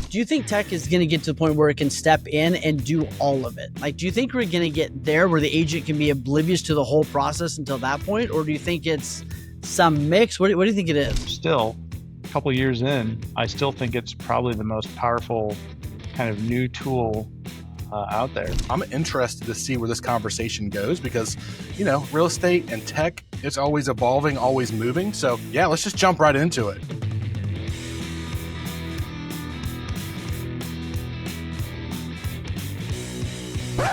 do you think tech is going to get to the point where it can step in and do all of it? Like, do you think we're going to get there where the agent can be oblivious to the whole process until that point? Or do you think it's some mix? What do you think it is? Still, a couple years in, I still think it's probably the most powerful kind of new tool out there. I'm interested to see where this conversation goes because, you know, real estate and tech, it's always evolving, always moving. So yeah, let's just jump right into it.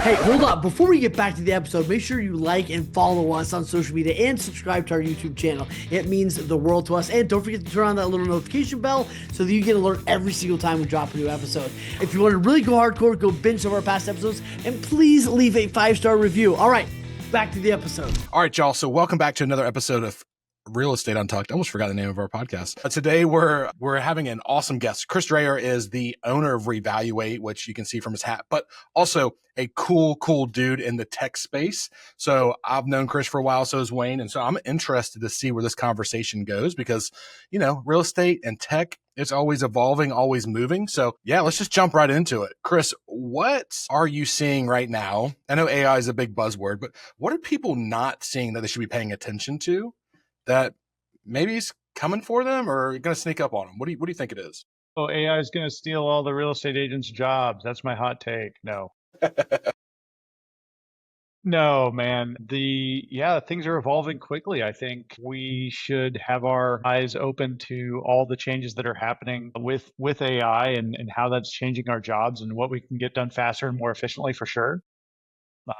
Hey, hold on. Before we get back to the episode, make sure you like and follow us on social media and subscribe to our YouTube channel. It means the world to us. And don't forget to turn on that little notification bell so that you get an alert every single time we drop a new episode. If you want to really go hardcore, go binge some of our past episodes and please leave a 5-star review. All right, back to the episode. All right, y'all. So welcome back to another episode of Real Estate UnTucked. I almost forgot the name of our podcast. Today we're having an awesome guest. Chris Drayer is the owner of Revaluate, which you can see from his hat, but also a cool dude in the tech space. So I've known Chris for a while, so has Wayne. And so I'm interested to see where this conversation goes because, you know, real estate and tech, it's always evolving, always moving. So yeah, let's just jump right into it. Chris, what are you seeing right now? I know AI is a big buzzword, but what are people not seeing that they should be paying attention to that maybe is coming for them or going to sneak up on them? What do you think it is? Oh, AI is going to steal all the real estate agents' jobs. That's my hot take. No. No, man. Things are evolving quickly. I think we should have our eyes open to all the changes that are happening with AI and how that's changing our jobs and what we can get done faster and more efficiently for sure.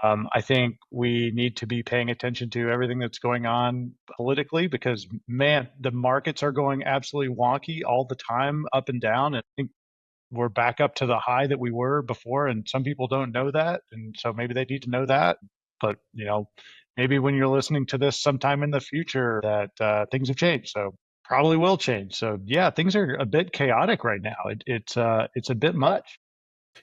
I think we need to be paying attention to everything that's going on politically because, man, the markets are going absolutely wonky all the time, up and down. And I think we're back up to the high that we were before, and some people don't know that. And so maybe they need to know that. But, you know, maybe when you're listening to this sometime in the future that things have changed. So probably will change. So, yeah, things are a bit chaotic right now. It's a bit much.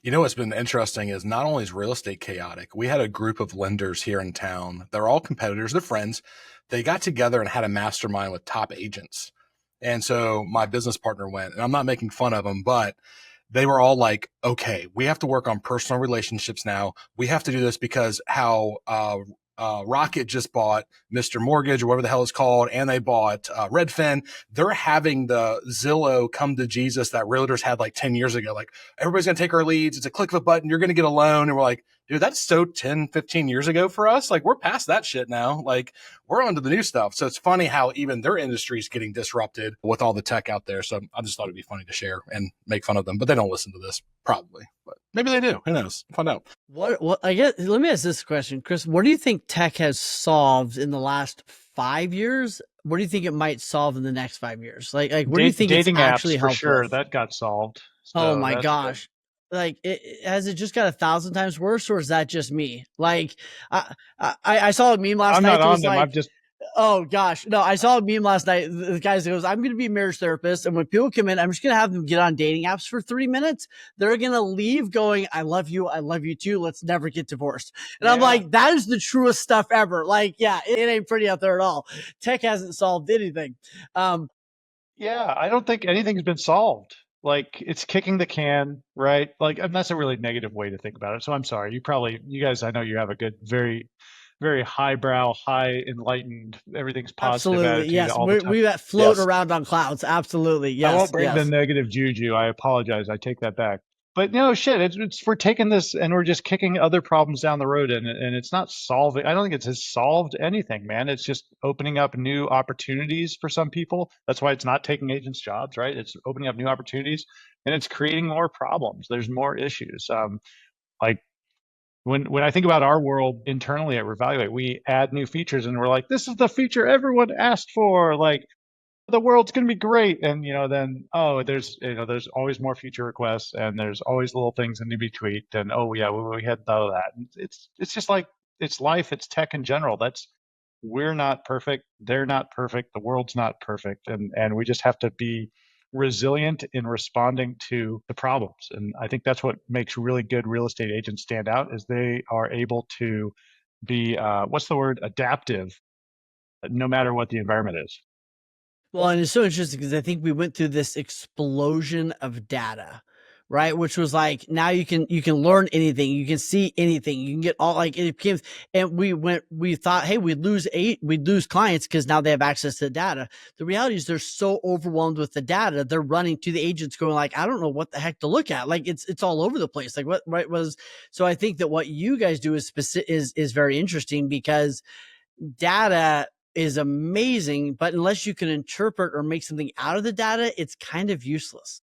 You know, what's been interesting is not only is real estate chaotic, we had a group of lenders here in town. They're all competitors. They're friends. They got together and had a mastermind with top agents. And so my business partner went, and I'm not making fun of them, but they were all like, okay, we have to work on personal relationships now. We have to do this because how Rocket just bought Mr. Mortgage or whatever the hell it's called, and they bought Redfin. They're having the Zillow come to Jesus that realtors had like 10 years ago. Like, everybody's going to take our leads. It's a click of a button. You're going to get a loan. And we're like, dude, that's so 10, 15 years ago for us. Like, we're past that shit now. Like, we're on to the new stuff. So it's funny how even their industry is getting disrupted with all the tech out there. So I just thought it'd be funny to share and make fun of them, but they don't listen to this probably, but maybe they do. Who knows? Find out. What I guess, let me ask this question, Chris. What do you think tech has solved in the last 5 years? What do you think it might solve in the next 5 years? Like what do you think it's actually helped? For sure, that got solved. So oh my gosh. Good. Like, has it just got 1,000 times worse, or is that just me? Like, I saw a meme last night. I'm not on them. Like, I'm just. Oh gosh, no! I saw a meme last night. The guy goes, "I'm going to be a marriage therapist, and when people come in, I'm just going to have them get on dating apps for 3 minutes. They're going to leave going, I love you too. Let's never get divorced." And I'm like, that is the truest stuff ever. Like, yeah, it ain't pretty out there at all. Tech hasn't solved anything. Yeah, I don't think anything's been solved. Like, it's kicking the can, right? Like, and that's a really negative way to think about it. So I'm sorry. You guys, I know you have a good, very, very highbrow, high enlightened, everyth's positive absolutely, attitude yes. all the time. We that float around on clouds. Absolutely, yes. I won't bring the negative juju. I apologize. I take that back. But no, shit, it's we're taking this and we're just kicking other problems down the road, and it's not solving. I don't think it's solved anything, man. It's just opening up new opportunities for some people. That's why it's not taking agents' jobs, right? It's opening up new opportunities, and it's creating more problems. There's more issues. Like when I think about our world internally at Revaluate, we add new features, and we're like, this is the feature everyone asked for. Like, the world's going to be great. And, then, there's always more feature requests, and there's always little things that need to be tweaked. And, we had thought of that. And it's just like, it's life, it's tech in general. We're not perfect. They're not perfect. The world's not perfect. And we just have to be resilient in responding to the problems. And I think that's what makes really good real estate agents stand out, is they are able to be, adaptive, no matter what the environment is. Well, and it's so interesting because I think we went through this explosion of data, right? Which was like, now you can learn anything, you can see anything, you can get all, like, it became, and we thought, hey, we'd lose clients because now they have access to the data. The reality is they're so overwhelmed with the data, they're running to the agents going like, I don't know what the heck to look at. Like it's all over the place. Like what, right, was, so I think that what you guys do is very interesting, because data is amazing, but unless you can interpret or make something out of the data, it's kind of useless.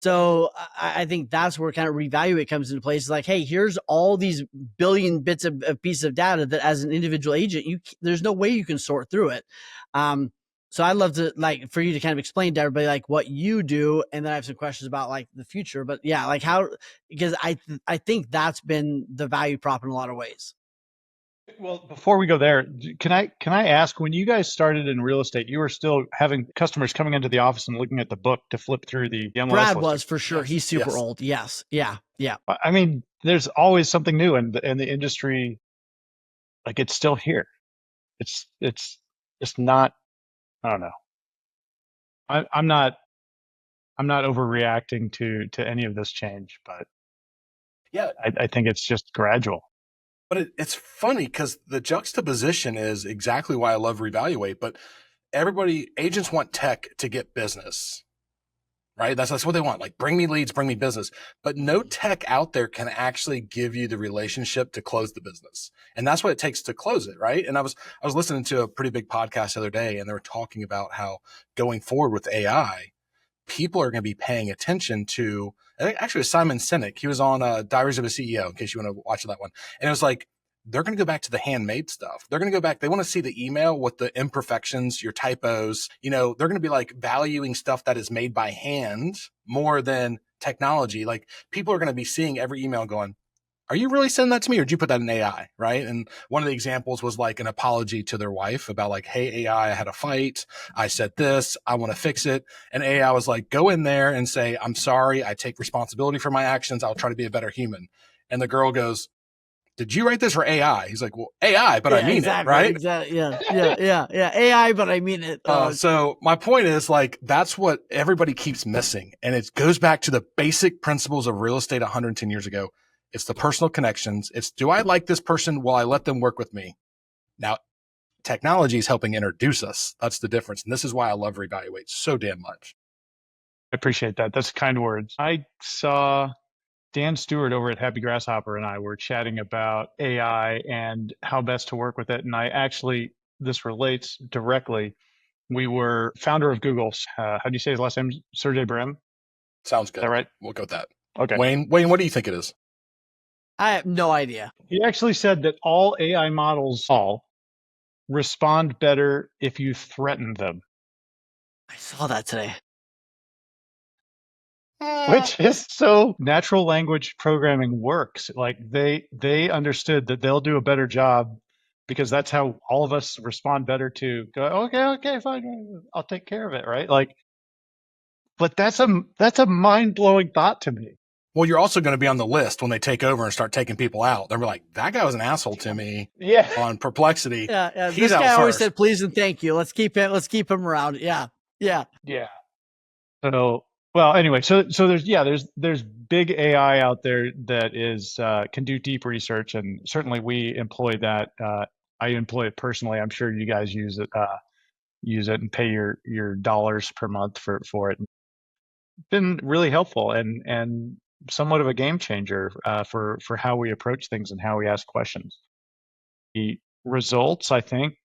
So I think that's where kind of Revaluate comes into place. It's like, hey, here's all these billion bits of pieces of data that as an individual agent, there's no way you can sort through it. So I'd love to, like, for you to kind of explain to everybody like what you do, and then I have some questions about like the future. But yeah, like how, because I think that's been the value prop in a lot of ways. Well, before we go there, can I ask, when you guys started in real estate, you were still having customers coming into the office and looking at the book to flip through the MLS Brad listing? was, for sure. Yes, He's super yes. old. Yes. Yeah. Yeah. I mean, there's always something new, and the industry, like, it's still here. It's just not. I don't know. I'm not overreacting to any of this change, but Yeah, I think it's just gradual. but it's funny because the juxtaposition is exactly why I love Revaluate. But agents want tech to get business, right? That's what they want. Like, bring me leads, bring me business. But no tech out there can actually give you the relationship to close the business. And that's what it takes to close it, right? And I was listening to a pretty big podcast the other day, and they were talking about how going forward with AI, people are going to be paying attention to, I think actually it was Simon Sinek. He was on Diaries of a CEO, in case you want to watch that one. And it was like, they're going to go back to the handmade stuff. They're going to go back. They want to see the email with the imperfections, your typos. They're going to be like valuing stuff that is made by hand more than technology. Like, people are going to be seeing every email going, are you really sending that to me, or did you put that in AI? Right. And one of the examples was like an apology to their wife about like, hey, AI, I had a fight. I said this, I want to fix it. And AI was like, go in there and say, I'm sorry. I take responsibility for my actions. I'll try to be a better human. And the girl goes, did you write this for AI? He's like, well, AI, but I mean exactly, it, right? Exactly. Yeah. AI, but I mean it. So my point is, like, that's what everybody keeps missing. And it goes back to the basic principles of real estate 110 years ago. It's the personal connections. It's, do I like this person? Will I let them work with me? Now, technology is helping introduce us. That's the difference. And this is why I love Revaluate so damn much. I appreciate that. That's kind words. I saw Dan Stewart over at Happy Grasshopper and I were chatting about AI and how best to work with it. And this relates directly. We were founder of Google's, how do you say his last name? Sergey Brin? Sounds good. Is that right? We'll go with that. Okay. Wayne, what do you think it is? I have no idea. He actually said that all AI models respond better if you threaten them, I saw that today. which is so natural language programming works. Like they understood that they'll do a better job because that's how all of us respond better to go, okay, fine, I'll take care of it, right? Like, but that's a mind-blowing thought to me. Well, you're also going to be on the list when they take over and start taking people out. They'll be like, that guy was an asshole to me. Yeah. On Perplexity. Yeah. He's This guy out always first. said please and thank you. Let's keep him around. Yeah. So, well, anyway, so there's big AI out there that is can do deep research, and certainly we employ that. I employ it personally. I'm sure you guys use it and pay your dollars per month for it. It's been really helpful and somewhat of a game changer for how we approach things and how we ask questions. The results, I think,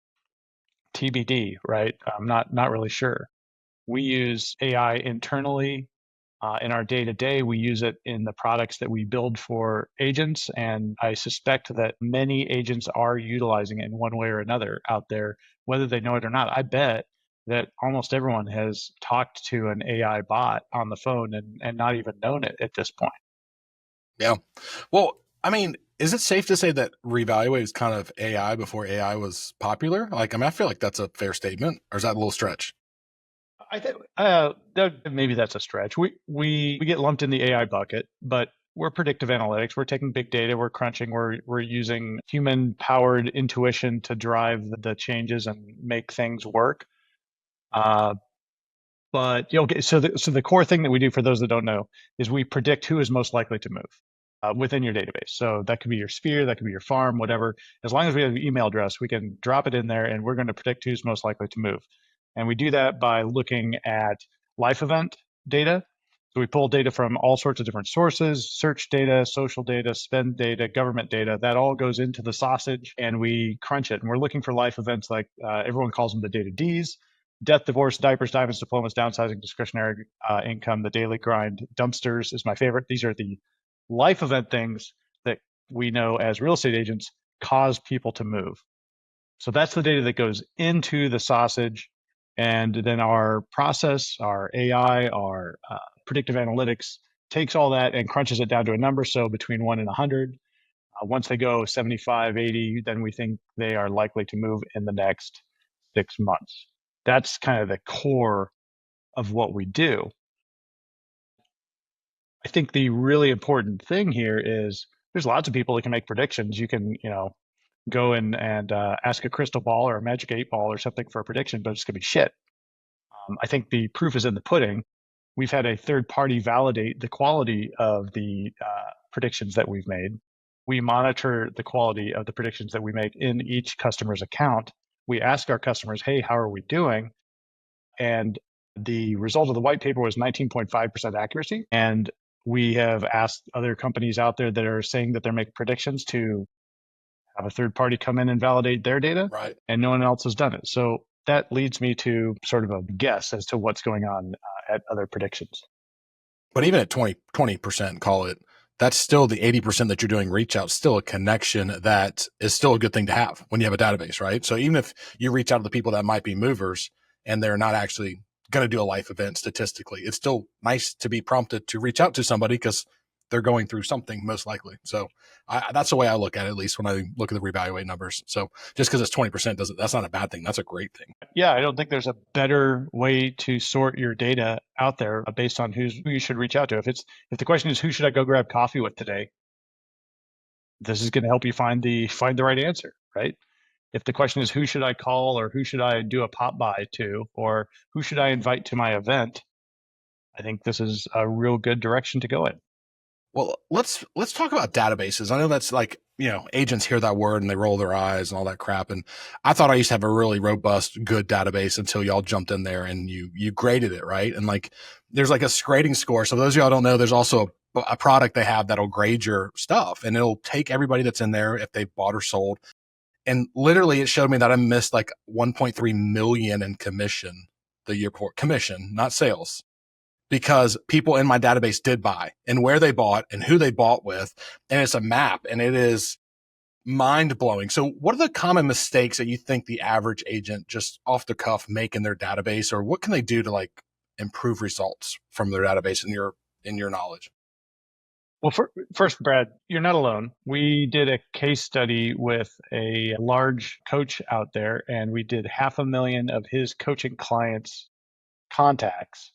TBD, right? I'm not really sure. We use AI internally in our day to day. We use it in the products that we build for agents. And I suspect that many agents are utilizing it in one way or another out there, whether they know it or not. I bet that almost everyone has talked to an AI bot on the phone and not even known it at this point. Yeah. Well, I mean, is it safe to say that Revaluate is kind of AI before AI was popular? Like, I mean, I feel like that's a fair statement, or is that a little stretch? I think maybe that's a stretch. We get lumped in the AI bucket, but we're predictive analytics. We're taking big data. We're crunching. We're using human-powered intuition to drive the changes and make things work. But okay, so the core thing that we do for those that don't know is we predict who is most likely to move within your database. So that could be your sphere, that could be your farm, whatever. As long as we have an email address, we can drop it in there, and we're going to predict who's most likely to move. And we do that by looking at life event data. So we pull data from all sorts of different sources: search data, social data, spend data, government data. That all goes into the sausage, and we crunch it. And we're looking for life events like everyone calls them the data Ds: death, divorce, diapers, diamonds, diplomas, downsizing, discretionary income, the daily grind. Dumpsters is my favorite. These are the life event things that we know as real estate agents cause people to move. So that's the data that goes into the sausage. And then our process, our AI, our predictive analytics takes all that and crunches it down to a number. So between 1 and 100, once they go 75, 80, then we think they are likely to move in the next 6 months. That's kind of the core of what we do. I think the really important thing here is there's lots of people that can make predictions. You can, go in and ask a crystal ball or a magic 8 ball or something for a prediction, but it's going to be shit. I think the proof is in the pudding. We've had a third party validate the quality of the predictions that we've made. We monitor the quality of the predictions that we make in each customer's account. We ask our customers, hey, how are we doing? And the result of the white paper was 19.5% accuracy. And we have asked other companies out there that are saying that they're making predictions to have a third party come in and validate their data. Right. And no one else has done it. So that leads me to sort of a guess as to what's going on at other predictions. But even at 20%, call it, that's still the 80% that you're doing reach out, still a connection that is still a good thing to have when you have a database, right? So even if you reach out to the people that might be movers and they're not actually going to do a life event statistically, it's still nice to be prompted to reach out to somebody because they're going through something most likely. So that's the way I look at it, at least when I look at the Revaluate numbers. So just because it's 20% that's not a bad thing. That's a great thing. Yeah, I don't think there's a better way to sort your data out there based on who you should reach out to. If the question is who should I go grab coffee with today, this is going to help you find the right answer, right? If the question is who should I call or who should I do a pop by to or who should I invite to my event, I think this is a real good direction to go in. Well, let's talk about databases. I know that's like, agents hear that word and they roll their eyes and all that crap. And I thought I used to have a really robust, good database until y'all jumped in there and you graded it, right? And like, there's like a grading score. So those of y'all don't know, there's also a product they have that'll grade your stuff and it'll take everybody that's in there if they bought or sold. And literally it showed me that I missed like 1.3 million in commission the year before. Commission, not sales. Because people in my database did buy and where they bought and who they bought with. And it's a map and it is mind blowing. So what are the common mistakes that you think the average agent just off the cuff make in their database, or what can they do to like improve results from their database in your knowledge? Well, first, Brad, you're not alone. We did a case study with a large coach out there and we did 500,000 of his coaching clients' contacts.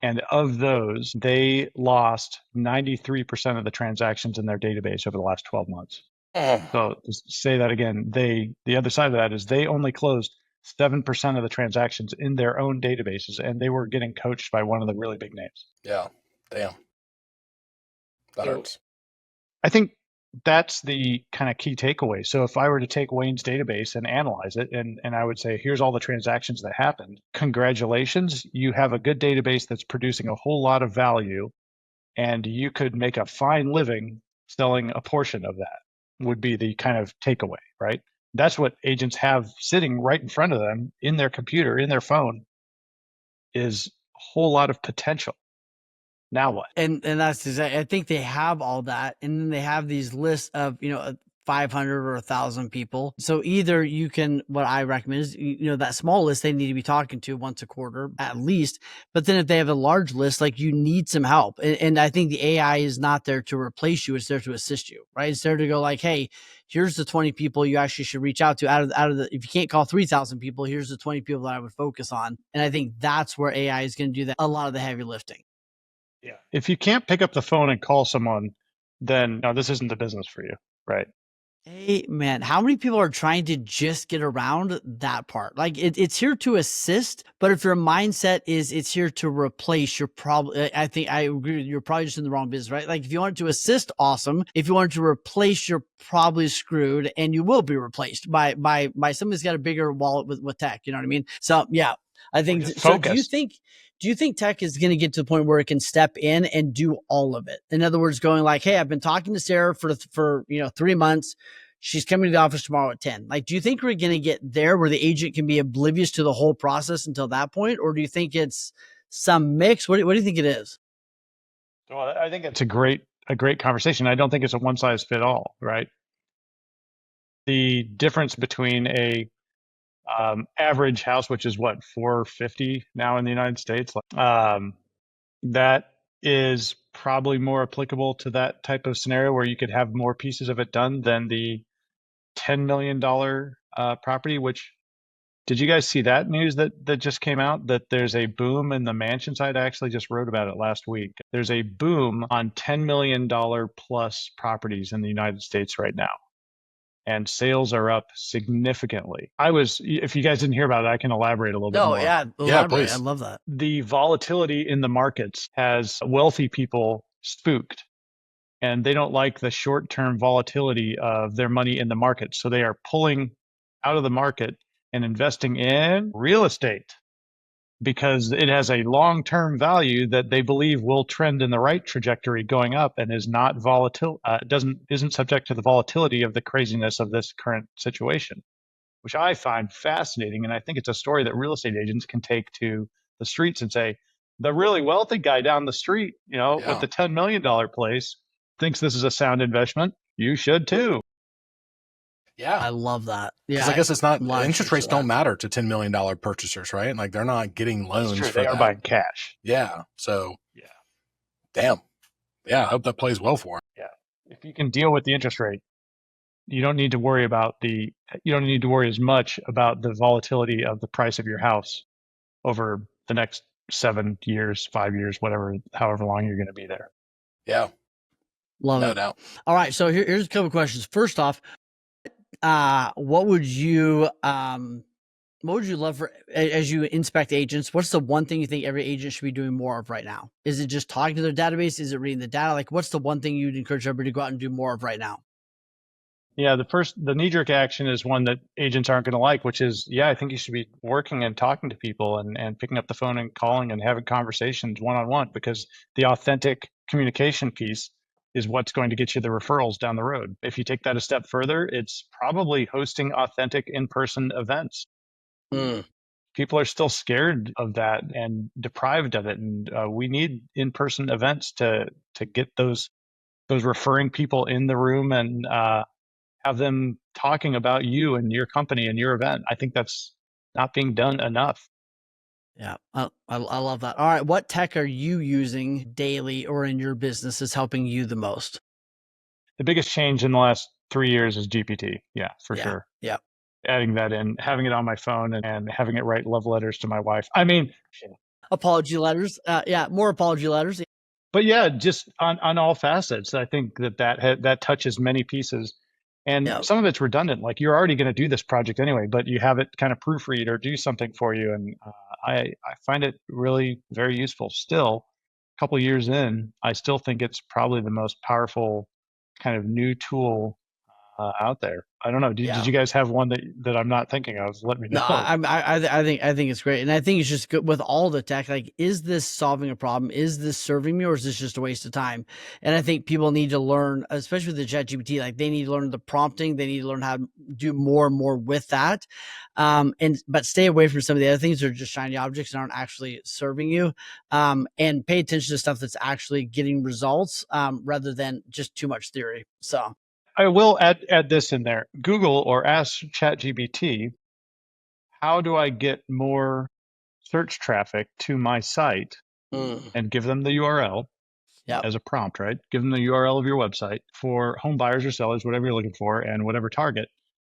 And of those, they lost 93% of the transactions in their database over the last 12 months. So to say that again, the other side of that is they only closed 7% of the transactions in their own databases, and they were getting coached by one of the really big names. Yeah, damn. That hurts. I think that's the kind of key takeaway. So if I were to take Wayne's database and analyze it, and I would say, here's all the transactions that happened. Congratulations, you have a good database that's producing a whole lot of value, and you could make a fine living selling a portion of that, would be the kind of takeaway, right? That's what agents have sitting right in front of them in their computer, in their phone, is a whole lot of potential. Now what? And that's exactly, I think they have all that. And then they have these lists of, 500 or 1,000 people. So either you can, what I recommend is, that small list they need to be talking to once a quarter at least. But then if they have a large list, like you need some help. And I think the AI is not there to replace you. It's there to assist you, right? It's there to go like, hey, here's the 20 people you actually should reach out to out of the, if you can't call 3,000 people, here's the 20 people that I would focus on. And I think that's where AI is going to do a lot of the heavy lifting. Yeah. If you can't pick up the phone and call someone, then no, this isn't the business for you, right? Hey man, how many people are trying to just get around that part? Like it's here to assist, but if your mindset is it's here to replace, you're probably, I think I agree, you're probably just in the wrong business, right? Like if you wanted to assist, awesome. If you wanted to replace, you're probably screwed, and you will be replaced by somebody that's got a bigger wallet with tech. You know what I mean? So yeah, I think just so. focused. Do you think tech is going to get to the point where it can step in and do all of it? In other words, going like, hey, I've been talking to Sarah for 3 months. She's coming to the office tomorrow at 10. Like, do you think we're going to get there where the agent can be oblivious to the whole process until that point? Or do you think it's some mix? What do you think it is? Well, I think it's a great conversation. I don't think it's a one size fit all, right? The difference between a average house, which is what, 450 now in the United States, that is probably more applicable to that type of scenario where you could have more pieces of it done than the $10 million property. Which, did you guys see that news that just came out, that there's a boom in the mansion side? I actually just wrote about it last week. There's a boom on $10 million plus properties in the United States right now, and sales are up significantly. If you guys didn't hear about it, I can elaborate a little bit No, more. yeah, Yeah, elaborate. I please. love that. The volatility in the markets has wealthy people spooked, and they don't like the short-term volatility of their money in the market. So they are pulling out of the market and investing in real estate because it has a long-term value that they believe will trend in the right trajectory going up and is not volatile, isn't subject to the volatility of the craziness of this current situation, which I find fascinating. And I think it's a story that real estate agents can take to the streets and say, the really wealthy guy down the street, with Yeah. the $10 million place thinks this is a sound investment. You should too. Yeah. I love that. Because Yeah, I guess it's not, a lot of interest truth to rates don't that. matter to $10 million purchasers, right? Like they're not getting That's loans true. for They are that. buying cash. Yeah. So, Yeah. damn. Yeah. I hope that plays well for them. Yeah. If you can deal with the interest rate, you don't need to worry as much about the volatility of the price of your house over the next 7 years, 5 years, however long you're going to be there. Yeah. Love No it. doubt. All right, so here's a couple questions. First off, what would you love for, as you inspect agents, what's the one thing you think every agent should be doing more of right now? Is it just talking to their database? Is it reading the data? Like, what's the one thing you'd encourage everybody to go out and do more of right now? Yeah, the knee-jerk action is one that agents aren't going to like, which is, yeah, I think you should be working and talking to people and picking up the phone and calling and having conversations one-on-one, because the authentic communication piece is what's going to get you the referrals down the road. If you take that a step further, it's probably hosting authentic in-person events. People are still scared of that and deprived of it, and we need in-person events to get those referring people in the room and have them talking about you and your company and your event. I think that's not being done enough. Yeah, I love that. All right, what tech are you using daily or in your business is helping you the most? The biggest change in the last 3 years is GPT. Yeah, for sure. Yeah. Adding that in, having it on my phone and having it write love letters to my wife. I mean, Apology letters. More apology letters. but yeah, just on all facets. I think that touches many pieces. And Yeah. some of it's redundant. Like, you're already going to do this project anyway, but you have it kind of proofread or do something for you. And I find it really very useful. Still, a couple of years in, I still think it's probably the most powerful kind of new tool out there. I don't know. Did you guys have one that I'm not thinking of? Let me know. No, I think it's great, and I think it's just good with all the tech. Like, is this solving a problem? Is this serving me, or is this just a waste of time? And I think people need to learn, especially with the ChatGPT. Like, they need to learn the prompting. They need to learn how to do more and more with that. But stay away from some of the other things that are just shiny objects and aren't actually serving you. And pay attention to stuff that's actually getting results, rather than just too much theory. So. I will add this in there. Google or ask ChatGPT, how do I get more search traffic to my site? And give them the URL as a prompt, right? Give them the URL of your website for home buyers or sellers, whatever you're looking for, and whatever target.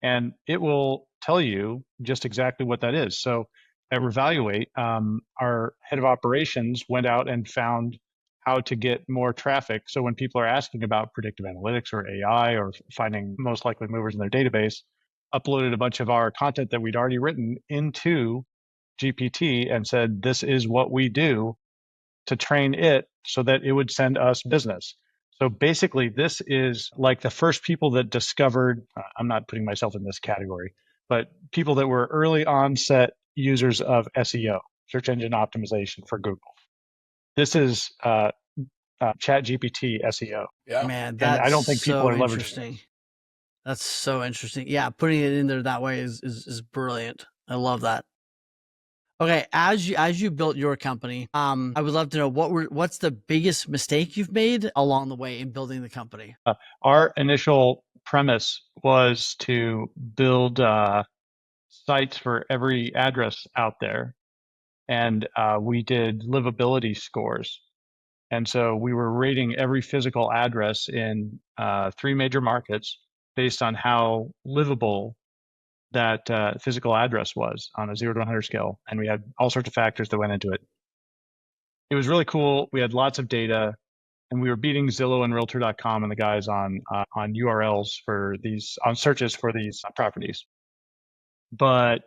And it will tell you just exactly what that is. So at Revaluate, our head of operations went out and found how to get more traffic. So when people are asking about predictive analytics or AI or finding most likely movers in their database, uploaded a bunch of our content that we'd already written into GPT and said, this is what we do to train it so that it would send us business. So basically, this is like the first people that discovered, I'm not putting myself in this category, but people that were early onset users of SEO, search engine optimization for Google. This is Chat GPT SEO. Yeah. Man, And that's I don't think people so are leveraging interesting. That's so interesting. Yeah, putting it in there that way is brilliant. I love that. Okay, as you built your company, I would love to know what's the biggest mistake you've made along the way in building the company? Our initial premise was to build sites for every address out there, and we did livability scores. And so we were rating every physical address in 3 major markets based on how livable that physical address was on a 0 to 100 scale. And we had all sorts of factors that went into it. It was really cool. We had lots of data, and we were beating Zillow and Realtor.com and the guys on URLs for these, on searches for these properties. But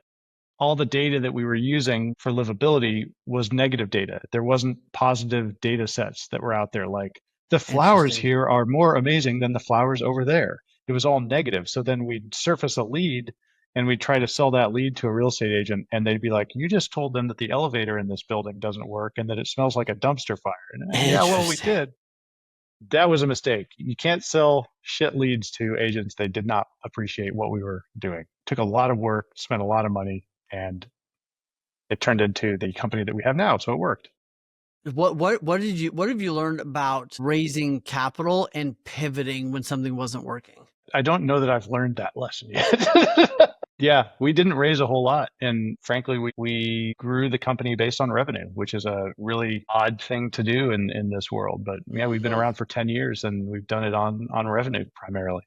all the data that we were using for livability was negative data. There wasn't positive data sets that were out there like the flowers Interesting. here are more amazing than the flowers over there. It was all negative. So then we'd surface a lead and we'd try to sell that lead to a real estate agent, and they'd be like, you just told them that the elevator in this building doesn't work and that it smells like a dumpster fire. And yeah, well, we Interesting. did. That was a mistake. You can't sell shit leads to agents. They did not appreciate what we were doing. Took a lot of work, spent a lot of money, and it turned into the company that we have now. So it worked. What have you learned about raising capital and pivoting when something wasn't working? I don't know that I've learned that lesson yet. Yeah, we didn't raise a whole lot. And frankly, we grew the company based on revenue, which is a really odd thing to do in this world. But yeah, we've been around for 10 years and we've done it on revenue primarily.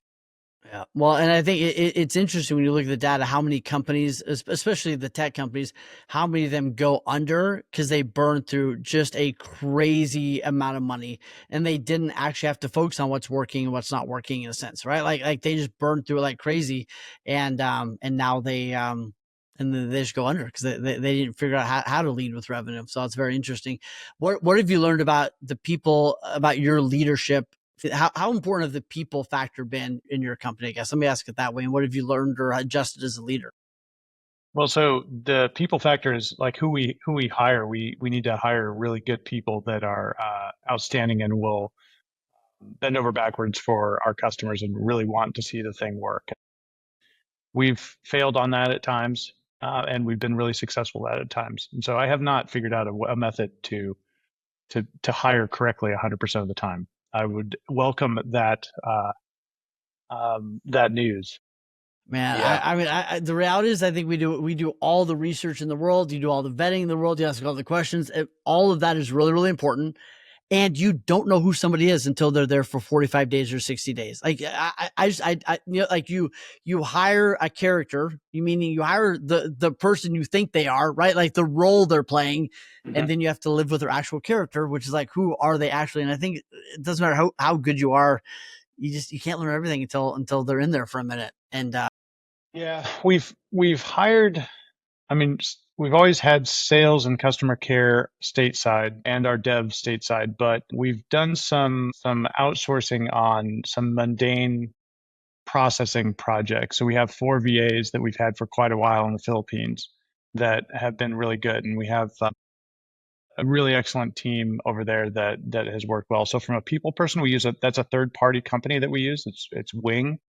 Yeah. Well, and I think it's interesting when you look at the data, how many companies, especially the tech companies, how many of them go under because they burn through just a crazy amount of money and they didn't actually have to focus on what's working and what's not working in a sense, right? Like they just burned through it like crazy, and now and then they just go under because they didn't figure out how to lead with revenue. So it's very interesting. What have you learned about the people, about your leadership? How important have the people factor been in your company? I guess let me ask it that way. And what have you learned or adjusted as a leader? Well, so the people factor is like who we hire. We need to hire really good people that are outstanding and will bend over backwards for our customers and really want to see the thing work. We've failed on that at times, and we've been really successful at times. And so I have not figured out a method to hire correctly 100% of the time. I would welcome that that news. Man, Yeah. I mean, the reality is, I think we do all the research in the world. You do all the vetting in the world. You ask all the questions. All of that is really, really important. And you don't know who somebody is until they're there for 45 days or 60 days. Like like you hire a character, meaning you hire the person you think they are, right? Like the role they're playing. Mhm. And then you have to live with their actual character, which is like, who are they actually? And I think it doesn't matter how good you are. You can't learn everything until they're in there for a minute. And, Yeah, we've hired. I mean, we've always had sales and customer care stateside and our dev stateside, but we've done some outsourcing on some mundane processing projects. So we have 4 VAs that we've had for quite a while in the Philippines that have been really good, and we have a really excellent team over there that has worked well. So from a people person, we use that's a third party company that we use. It's Wing,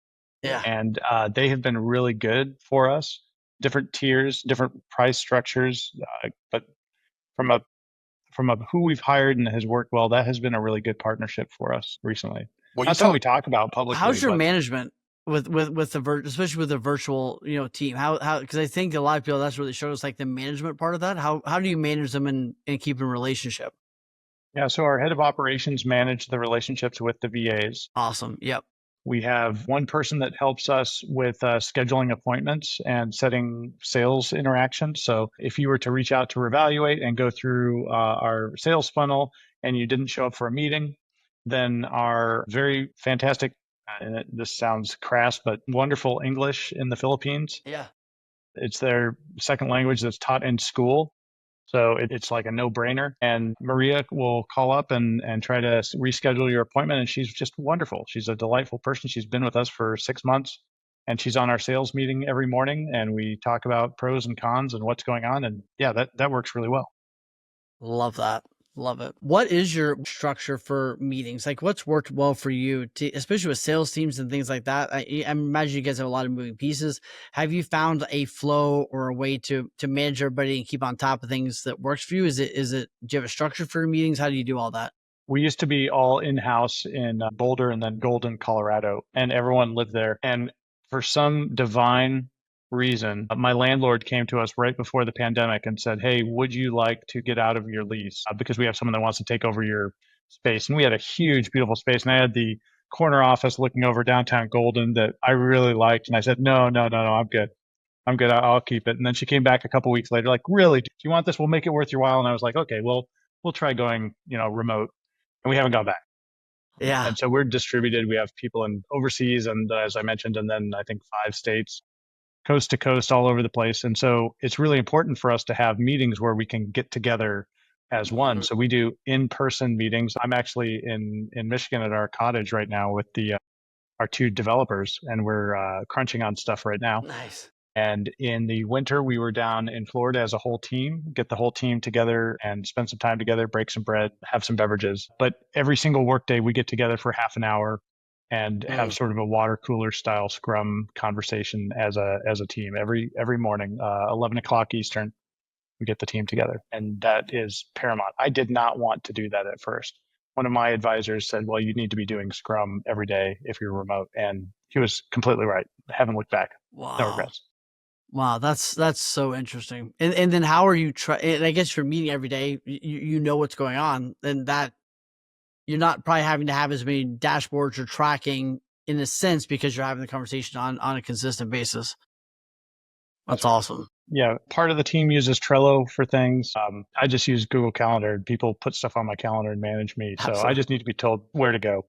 yeah. and they have been really good for us. Different tiers, different price structures, but from a who we've hired and has worked well, that has been a really good partnership for us recently. Well, you Not something talk. we talk about publicly. How's your but management with especially with the virtual, team? How, because I think a lot of people, that's really shows like the management part of that. How do you manage them and keep in relationship? yeah, so our head of operations manage the relationships with the VAs. Awesome. Yep. We have one person that helps us with scheduling appointments and setting sales interactions. So if you were to reach out to Revaluate and go through our sales funnel and you didn't show up for a meeting, then our very fantastic, and this sounds crass, but wonderful English in the Philippines. Yeah. It's their second language that's taught in school. So it's like a no-brainer. And Maria will call up and try to reschedule your appointment. And she's just wonderful. She's a delightful person. She's been with us for 6 months. And she's on our sales meeting every morning. And we talk about pros and cons and what's going on. And yeah, that works really well. Love that. Love it. What is your structure for meetings? Like what's worked well for you, especially with sales teams and things like that? I imagine you guys have a lot of moving pieces. Have you found a flow or a way to manage everybody and keep on top of things that works for you? Do you have a structure for your meetings? How do you do all that? We used to be all in-house in Boulder and then Golden, Colorado, and everyone lived there. And for some divine reason, my landlord came to us right before the pandemic and said, "Hey, would you like to get out of your lease? Because we have someone that wants to take over your space." And we had a huge, beautiful space. And I had the corner office looking over downtown Golden that I really liked. And I said, no, I'm good. I'm good. I'll keep it. And then she came back a couple weeks later, like, "Really? Do you want this? We'll make it worth your while." And I was like, "Okay, well, we'll try going, remote." And we haven't gone back. Yeah. And so we're distributed. We have people in overseas and as I mentioned, and then I think 5 states, coast to coast, all over the place. And so it's really important for us to have meetings where we can get together as one. So we do in-person meetings. I'm actually in Michigan at our cottage right now with our 2 developers, and we're crunching on stuff right now. Nice. And in the winter, we were down in Florida as a whole team, get the whole team together and spend some time together, break some bread, have some beverages. But every single workday, we get together for half an hour and have sort of a water cooler style scrum conversation as a team every morning, 11 o'clock Eastern, we get the team together. And that is paramount. I did not want to do that at first. One of my advisors said, "Well, you need to be doing scrum every day if you're remote." And he was completely right. I haven't looked back. Wow. No regrets. Wow, that's so interesting. And then how are you and I guess you're meeting every day, you know what's going on, and that you're not probably having to have as many dashboards or tracking in a sense because you're having the conversation on a consistent basis. That's awesome. Yeah. Part of the team uses Trello for things. I just use Google Calendar. People put stuff on my calendar and manage me. So Absolutely. I just need to be told where to go.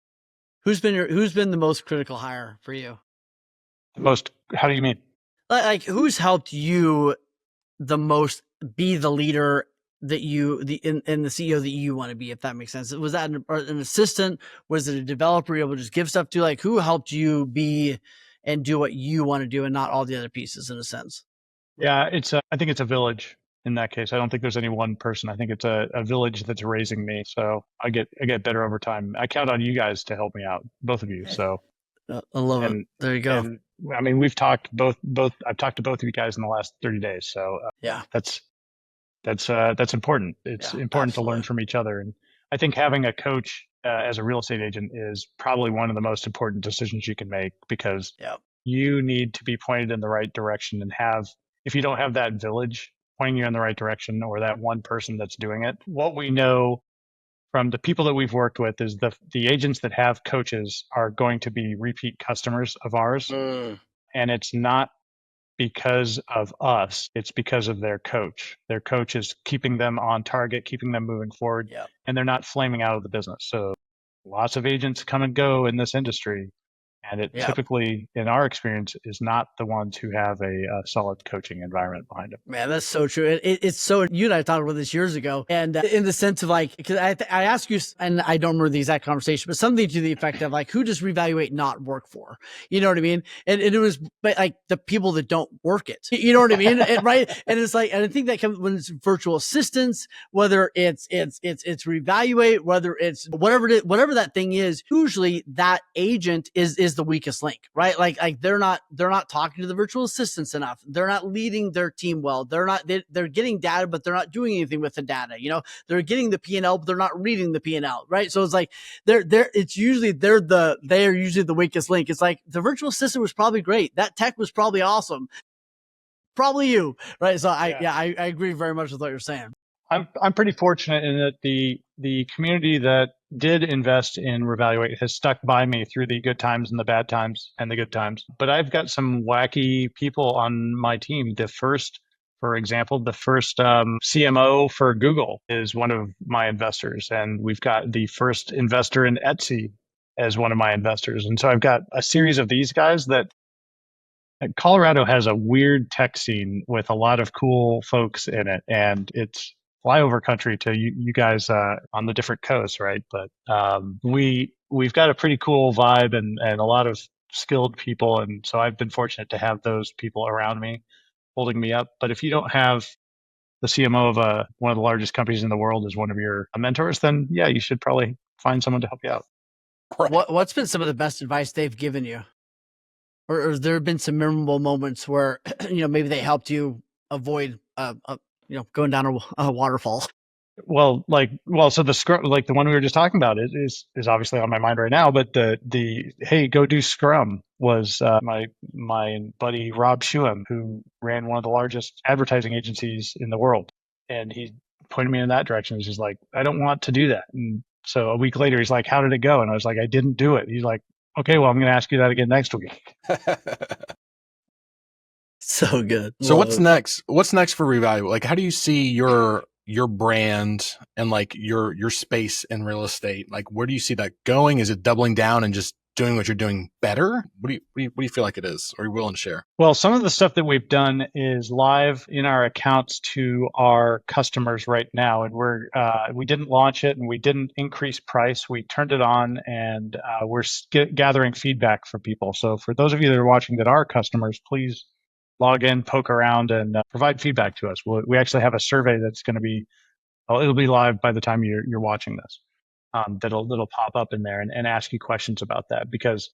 Who's been the most critical hire for you? How do you mean? Like who's helped you the most be the leader that and the CEO that you want to be, if that makes sense? Was that an assistant? Was it a developer you're able to just give stuff to? Like who helped you be and do what you want to do and not all the other pieces in a sense? Yeah, I think it's a village in that case. I don't think there's any one person. I think it's a village that's raising me. So I get better over time. I count on you guys to help me out, both of you. So I love it. There you go. And, I mean, we've talked I've talked to both of you guys in the last 30 days. So yeah, that's important. It's important to learn from each other. And I think having a coach as a real estate agent is probably one of the most important decisions you can make, because you need to be pointed in the right direction and if you don't have that village pointing you in the right direction, or that one person that's doing it. What we know from the people that we've worked with is the agents that have coaches are going to be repeat customers of ours. And it's not because of us, it's because of their coach. Their coach is keeping them on target, keeping them moving forward, and they're not flaming out of the business. So lots of agents come and go in this industry, and it typically, in our experience, is not the ones who have a solid coaching environment behind them. Man, that's so true. It's so, you and I talked about this years ago, and in the sense of like, because I asked you, and I don't remember the exact conversation, but something to the effect of like, who does Revaluate not work for? You know what I mean? And it was like the people that don't work it. You know what I mean? Right? And it's like, and I think that comes when it's virtual assistants, whether it's Revaluate, whether it's whatever that thing is. Usually that agent is the weakest link, right? Like they're not talking to the virtual assistants enough. They're not leading their team well. They're getting data, but they're not doing anything with the data. You know, they're getting the P&L, but they're not reading the P&L, right? So it's like they're usually the weakest link. It's like the virtual assistant was probably great. That tech was probably awesome. Probably you, right? So I agree very much with what you're saying. I'm pretty fortunate in that the community that did invest in Revaluate has stuck by me through the good times and the bad times and the good times. But I've got some wacky people on my team. For example, the first CMO for Google is one of my investors. And we've got the first investor in Etsy as one of my investors. And so I've got a series of these guys that Colorado has a weird tech scene with a lot of cool folks in it. And it's flyover country to you guys on the different coasts, right? But we've got a pretty cool vibe and a lot of skilled people, and so I've been fortunate to have those people around me holding me up. But if you don't have the CMO of one of the largest companies in the world as one of your mentors, then yeah, you should probably find someone to help you out. Right. What's been some of the best advice they've given you, or has there been some memorable moments where maybe they helped you avoid going down a waterfall? So the Scrum, like the one we were just talking about, is obviously on my mind right now. But the hey, go do Scrum was my buddy Rob Shuham, who ran one of the largest advertising agencies in the world, and he pointed me in that direction. He's just like, I don't want to do that. And so a week later, he's like, how did it go? And I was like, I didn't do it. He's like, okay, well, I'm going to ask you that again next week. So good. So what's next? What's next for Revaluate? Like, how do you see your brand and like your space in real estate? Like, where do you see that going? Is it doubling down and just doing what you're doing better? What do you feel like it is? Are you willing to share? Well, some of the stuff that we've done is live in our accounts to our customers right now, and we didn't launch it and we didn't increase price. We turned it on, and we're gathering feedback from people. So for those of you that are watching that are customers, please log in, poke around, and provide feedback to us. We actually have a survey that's going to be, it'll be live by the time you're watching this. That'll pop up in there and ask you questions about that, because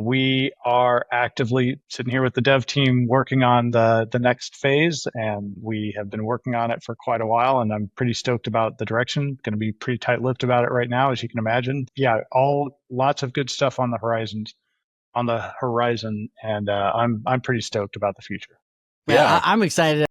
we are actively sitting here with the dev team working on the next phase, and we have been working on it for quite a while, and I'm pretty stoked about the direction. Going to be pretty tight-lipped about it right now, as you can imagine. Yeah, lots of good stuff on the horizon, and I'm pretty stoked about the future. Yeah, I'm excited.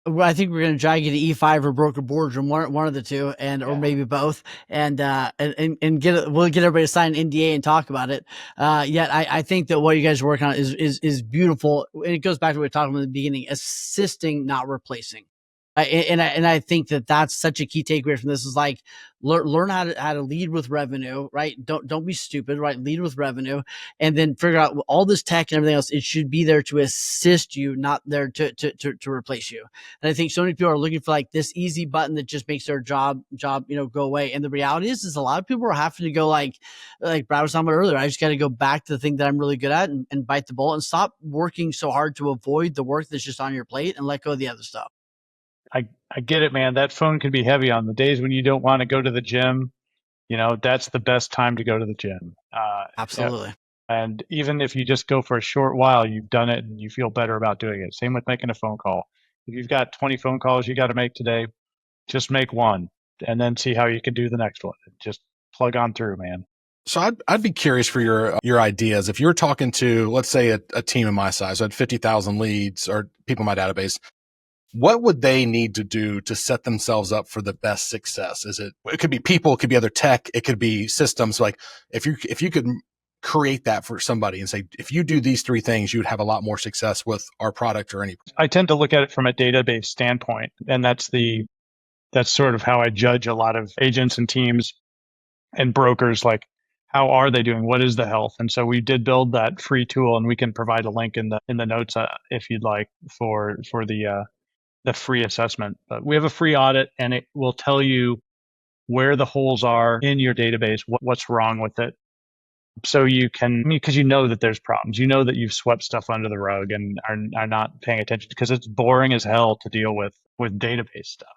I think we're going to drag you to E5 or Broker Boardroom, one of the two, or maybe both, and we'll get everybody to sign an NDA and talk about it. Yet I think that what you guys are working on is beautiful. And it goes back to what we were talking about in the beginning: assisting, not replacing. I think that that's such a key takeaway from this is like learn how to lead with revenue, right? Don't be stupid, right? Lead with revenue, and then figure out all this tech and everything else. It should be there to assist you, not there to replace you. And I think so many people are looking for like this easy button that just makes their job go away. And the reality is a lot of people are having to go like Brad was talking about earlier. I just got to go back to the thing that I'm really good at and bite the bullet and stop working so hard to avoid the work that's just on your plate and let go of the other stuff. I get it, man. That phone can be heavy on the days when you don't want to go to the gym. That's the best time to go to the gym. Absolutely. And even if you just go for a short while, you've done it and you feel better about doing it. Same with making a phone call. If you've got 20 phone calls you got to make today, just make one and then see how you can do the next one. Just plug on through, man. So I'd be curious for your ideas. If you're talking to, let's say, a team of my size, I had 50,000 leads or people in my database, what would they need to do to set themselves up for the best success? It could be people, it could be other tech, it could be systems. Like if you could create that for somebody and say, if you do these three things, you would have a lot more success with our product or any. I tend to look at it from a database standpoint, and that's sort of how I judge a lot of agents and teams and brokers. Like, how are they doing? What is the health? And so we did build that free tool, and we can provide a link in the notes if you'd like for the free assessment. But we have a free audit, and it will tell you where the holes are in your database, what's wrong with it. So you can, because you know that there's problems, you know that you've swept stuff under the rug and are not paying attention, because it's boring as hell to deal with database stuff.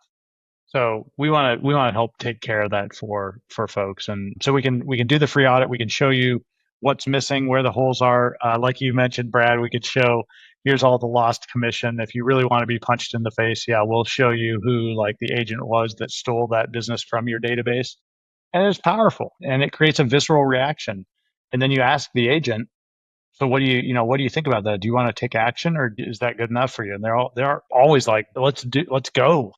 So we want to help take care of that for folks. And so we can do the free audit. We can show you what's missing, where the holes are. Like you mentioned, Brad, we could show, here's all the lost commission. If you really want to be punched in the face, yeah, we'll show you who like the agent was that stole that business from your database. And it's powerful, and it creates a visceral reaction. And then you ask the agent, so what do you think about that? Do you want to take action, or is that good enough for you? And they're always like, let's go.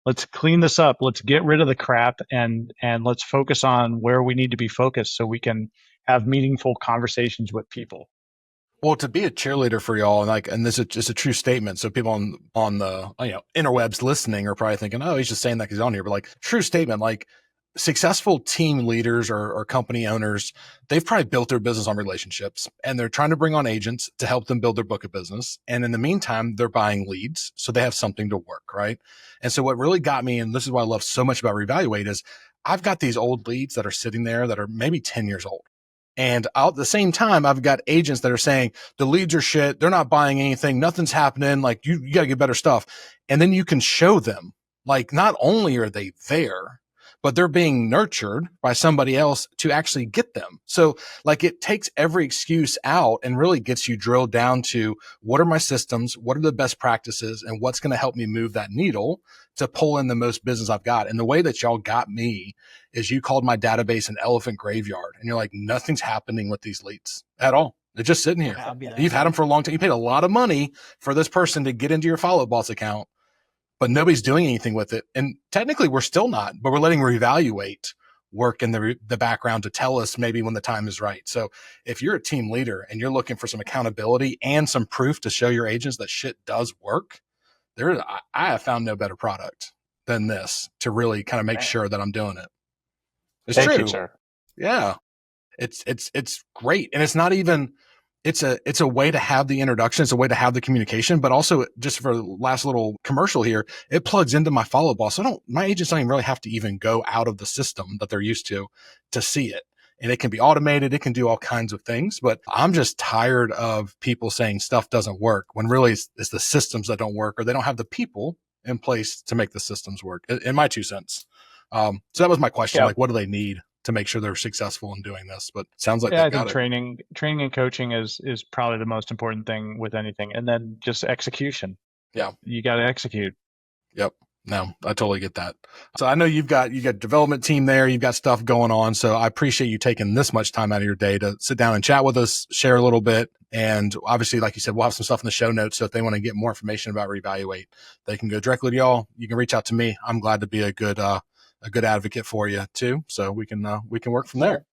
let's clean this up. Let's get rid of the crap and let's focus on where we need to be focused so we can have meaningful conversations with people. Well, to be a cheerleader for y'all, and this is just a true statement. So people on the interwebs listening are probably thinking, oh, he's just saying that because he's on here. But like, true statement, like successful team leaders or company owners, they've probably built their business on relationships, and they're trying to bring on agents to help them build their book of business. And in the meantime, they're buying leads, so they have something to work, right? And so what really got me, and this is what I love so much about Revaluate, is I've got these old leads that are sitting there that are maybe 10 years old. And at the same time, I've got agents that are saying the leads are shit. They're not buying anything. Nothing's happening. Like you got to get better stuff. And then you can show them, like, not only are they there, but they're being nurtured by somebody else to actually get them. So like it takes every excuse out and really gets you drilled down to what are my systems? What are the best practices? And what's going to help me move that needle to pull in the most business I've got? And the way that y'all got me is you called my database an elephant graveyard, and you're like, nothing's happening with these leads at all. They're just sitting here. You've had them for a long time. You paid a lot of money for this person to get into your Follow Up Boss account, but nobody's doing anything with it. And technically we're still not, but we're letting Revaluate work in the background to tell us maybe when the time is right. So if you're a team leader and you're looking for some accountability and some proof to show your agents that shit does work, I have found no better product than this to really kind of make sure that I'm doing it. It's Thank true. you, sir. Yeah. It's great. And it's not even, it's a way to have the introduction. It's a way to have the communication, but also just for the last little commercial here, it plugs into my Follow Boss. So my agents don't even really have to even go out of the system that they're used to see it. And it can be automated. It can do all kinds of things, but I'm just tired of people saying stuff doesn't work when really it's the systems that don't work, or they don't have the people in place to make the systems work, in my 2 cents. So that was my question. Yeah. Like, what do they need to make sure they're successful in doing this? But it sounds like I they got think it. training and coaching is probably the most important thing with anything. And then just execution. Yeah. You got to execute. Yep. No, I totally get that. So I know you got development team there. You've got stuff going on. So I appreciate you taking this much time out of your day to sit down and chat with us, share a little bit. And obviously, like you said, we'll have some stuff in the show notes. So if they want to get more information about Revaluate, they can go directly to y'all. You can reach out to me. I'm glad to be a good advocate for you too. So we can work from there.